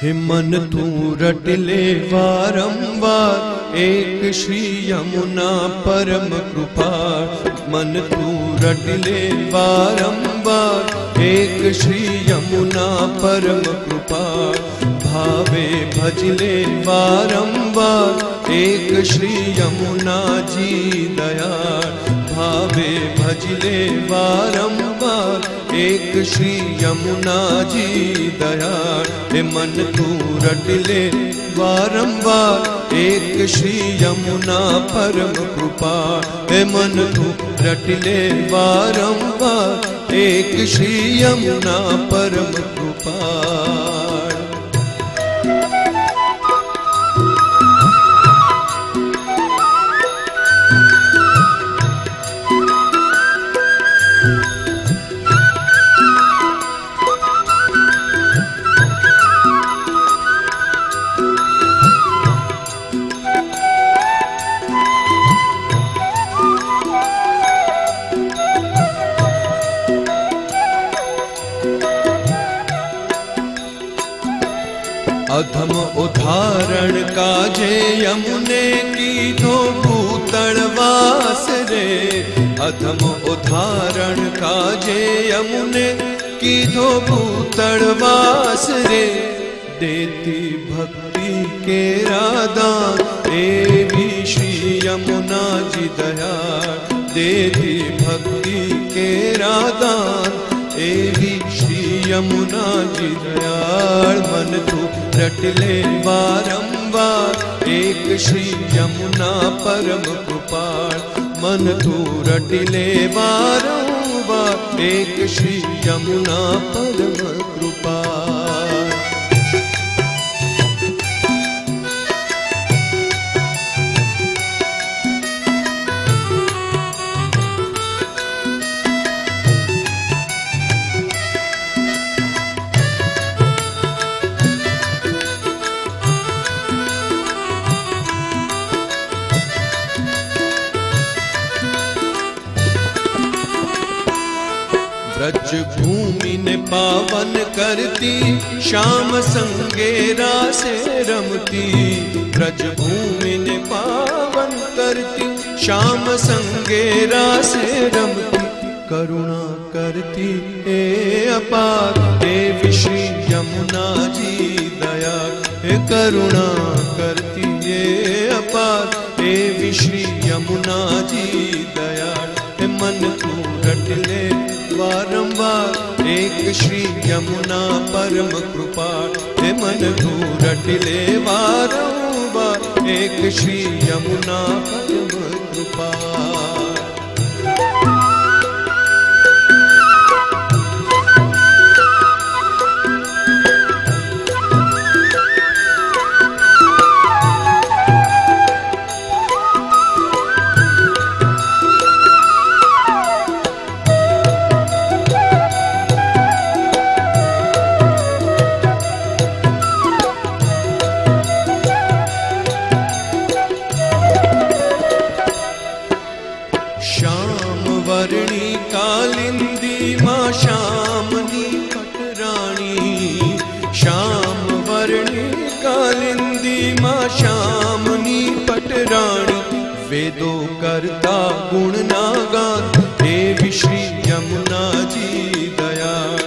हे मन तू रट ले वारंवार एक श्री यमुना परम कृपा। मन तू रट ले वारंवार एक श्री यमुना परम कृपा। भावे भजले वारंवार एक श्री यमुना जी दयाल। भावे भजले वारंवार एक श्री यमुना जी दयाल। हे मन तू रट ले वारंवार एक श्री यमुना परम कृपा। हे मन तू रट ले वारंवार एक श्री यमुना परम कृपा। अधम उदाहरण काजे यमुने की धो भूतलवास रे। अधम उदाहरण काजे यमुने की धो भूतलवास रे। देती भक्ति के रादान देवी श्री यमुना जी दयाल। देती भक्ति के रादान देवी श्री यमुना जी दयाल। मन तू रट ले वारंवार एक श्री यमुना परम कृपाल। मन तू रट ले वारंवार एक श्री यमुना परम कृपाल। ब्रज भूमि ने पावन करती श्याम संगेरा से रमती। ब्रज भूमि ने पावन करती श्याम संगेरा से रमती। करुणा करती हे अपार देवी श्री यमुना जी दयाल। हे करुणा करती हे अपार देवी श्री यमुना जी दयाल। हे मन तू रट ले वारंवार एक श्री यमुना परम कृपा। हे मन तू रट ले वारंवार एक श्री यमुना परम कृपा। वर्णी कालिंदी माँ श्यामनी पटरानी। श्याम वर्णी कालिंदी माँ श्यामनी पटरानी। वेदो करता गुण नागान देवी श्री यमुना जी दयाल।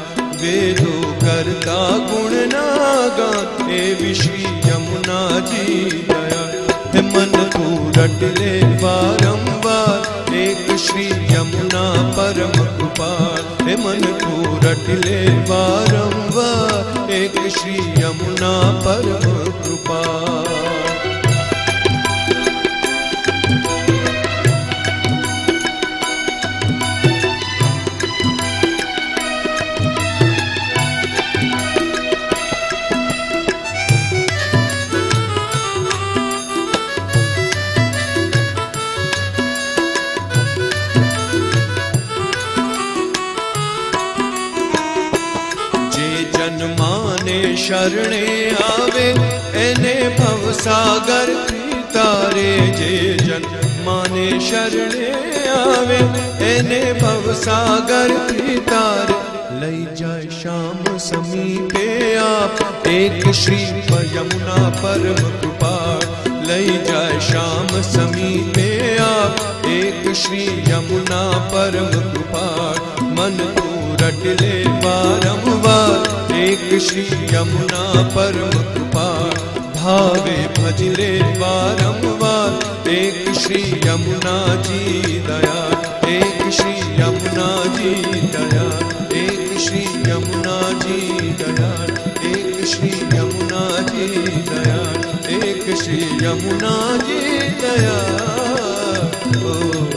वेदो करता गुण नागान देवी श्री यमुना जी दयाल। हे मन तू रट ले वारंवार एक श्री यमुना परम कृपाल। हे मन तू रट ले वारंवार एक श्री यमुना परम कृपाल। शरणे आवे एने भवसागर तारे। जे जन माने शरणे आवे एने भवसागर तारे। लई जाए श्याम समीपे आप एक श्री यमुना परम कृपाळ, लई जाय श्याम समीपे आप। एक श्री यमुना परम कृपाळ, मन को रट ले बारंबार। एक श्री यमुना परम कृपाळ, भावे भज ले बारंबार। एक श्री यमुना जी दया, एक श्री यमुना जी दया, एक श्री यमुना जी दया, एक श्री यमुना जी दया, एक श्री यमुना जी दया। ओ